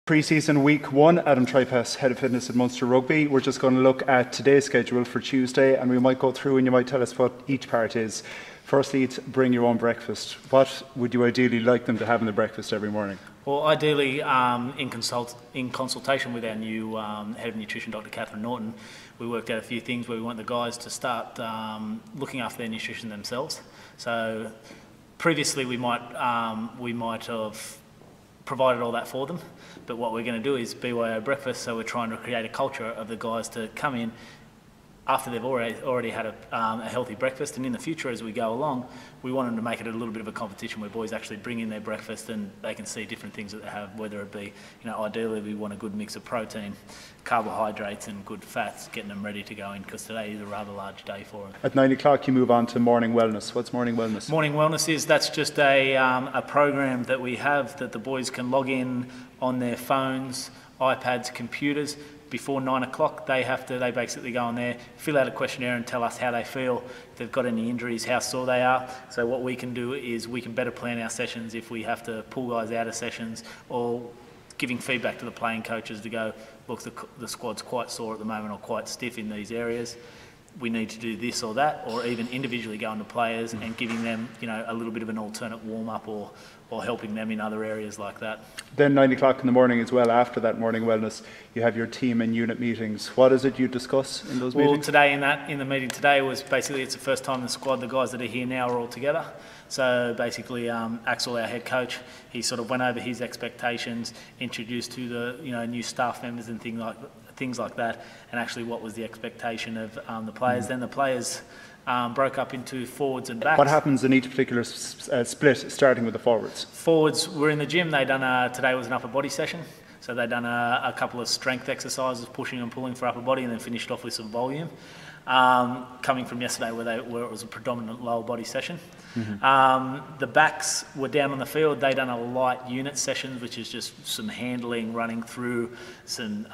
Pre-season week 1, Adam Tripass, Head of Fitness at Munster Rugby. We're just going to look at today's schedule for Tuesday, and we might go through and you might tell us what each part is. Firstly, it's bring your own breakfast. What would you ideally like them to have in the breakfast every morning? Well, ideally, in consultation with our new Head of Nutrition, Dr. Catherine Norton, we worked out a few things where we want the guys to start looking after their nutrition themselves. So previously we might have provided all that for them, but what we're going to do is BYO breakfast, so we're trying to create a culture of the guys to come in after they've already had a healthy breakfast, and in the future as we go along, we want them to make it a little bit of a competition where boys actually bring in their breakfast and they can see different things that they have, whether it be, ideally we want a good mix of protein, carbohydrates and good fats, getting them ready to go in, because today is a rather large day for them. At 9 o'clock you move on to morning wellness. What's morning wellness? Morning wellness that's just a program that we have that the boys can log in on their phones, iPads, computers. Before 9 o'clock, they basically go on there, fill out a questionnaire and tell us how they feel, if they've got any injuries, how sore they are. So what we can do is we can better plan our sessions if we have to pull guys out of sessions, or giving feedback to the playing coaches to go, look, the squad's quite sore at the moment or quite stiff in these areas. We need to do this or that, or even individually going to players and giving them, a little bit of an alternate warm-up or helping them in other areas like that. Then 9 o'clock in the morning as well, after that morning wellness, you have your team and unit meetings. What is it you discuss in those meetings? Well, today in the meeting today was basically, it's the first time the squad, the guys that are here now are all together. So basically, Axel, our head coach, he sort of went over his expectations, introduced to the new staff members and things like that, and actually what was the expectation of the players. Then the players broke up into forwards and backs. What happens in each particular split, starting with the forwards? Forwards were in the gym. Today was an upper body session. So they'd done a couple of strength exercises, pushing and pulling for upper body, and then finished off with some volume. Coming from yesterday where it was a predominant lower body session. The backs were down on the field. They done a light unit session, which is just some handling, running through some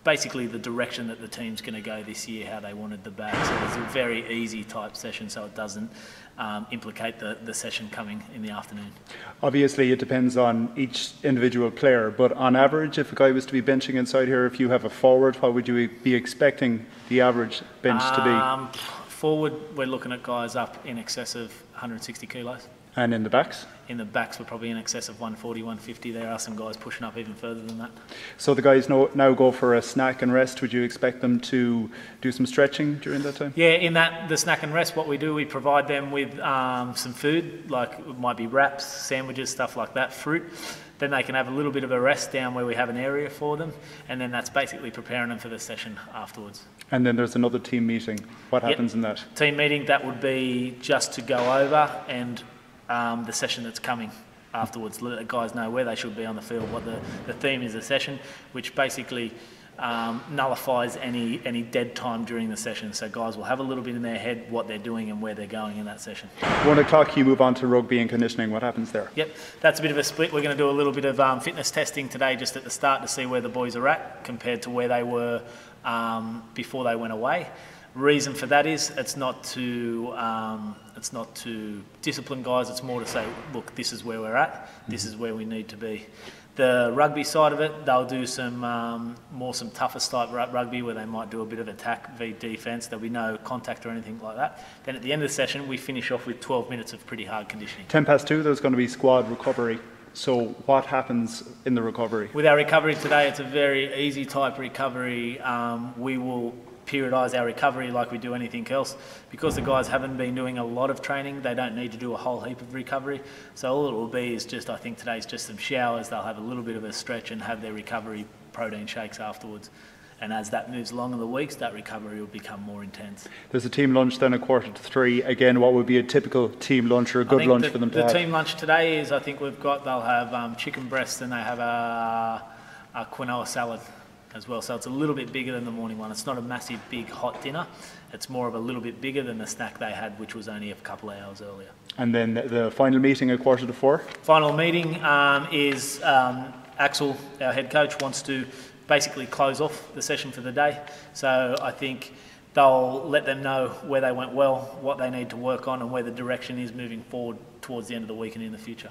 basically the direction that the team's going to go this year, how they wanted the back. So it's a very easy type session, so it doesn't implicate the session coming in the afternoon. Obviously it depends on each individual player, but on average, if a guy was to be benching inside here, if you have a forward, what would you be expecting the average bench to be? Forward, we're looking at guys up in excess of 160 kilos. And in the backs? In the backs, we're probably in excess of 140, 150. There are some guys pushing up even further than that. So the guys now go for a snack and rest. Would you expect them to do some stretching during that time? Yeah, in the snack and rest, what we do, we provide them with some food, like it might be wraps, sandwiches, stuff like that, fruit. Then they can have a little bit of a rest down where we have an area for them, and then that's basically preparing them for the session afterwards. And then there's another team meeting. What happens in that? Team meeting, that would be just to go over and the session that's coming afterwards. Let the guys know where they should be on the field, what the theme is the session, which basically nullifies any dead time during the session. So guys will have a little bit in their head what they're doing and where they're going in that session. 1 o'clock you move on to rugby and conditioning. What happens there? Yep, that's a bit of a split. We're going to do a little bit of fitness testing today just at the start to see where the boys are at compared to where they were before they went away. Reason for that is it's not to discipline guys. It's more to say, look, this is where we're at. This is where we need to be. The rugby side of it, they'll do some tougher type rugby where they might do a bit of attack v defence. There'll be no contact or anything like that. Then at the end of the session, we finish off with 12 minutes of pretty hard conditioning. 2:10, there's going to be squad recovery. So what happens in the recovery? With our recovery today, it's a very easy type recovery. We will periodise our recovery like we do anything else. Because the guys haven't been doing a lot of training, they don't need to do a whole heap of recovery. So all it will be is just, I think today's just some showers. They'll have a little bit of a stretch and have their recovery protein shakes afterwards. And as that moves along in the weeks, that recovery will become more intense. There's a team lunch then at 2:45. Again, what would be a typical team lunch or a good lunch for them to have? The team lunch today is, I think they'll have chicken breast and they have a quinoa salad as well. So it's a little bit bigger than the morning one. It's not a massive, big, hot dinner. It's more of a little bit bigger than the snack they had, which was only a couple of hours earlier. And then the final meeting at 3:45? Final meeting is Axel, our head coach, wants to basically close off the session for the day. So I think they'll let them know where they went well, what they need to work on, and where the direction is moving forward towards the end of the week and in the future.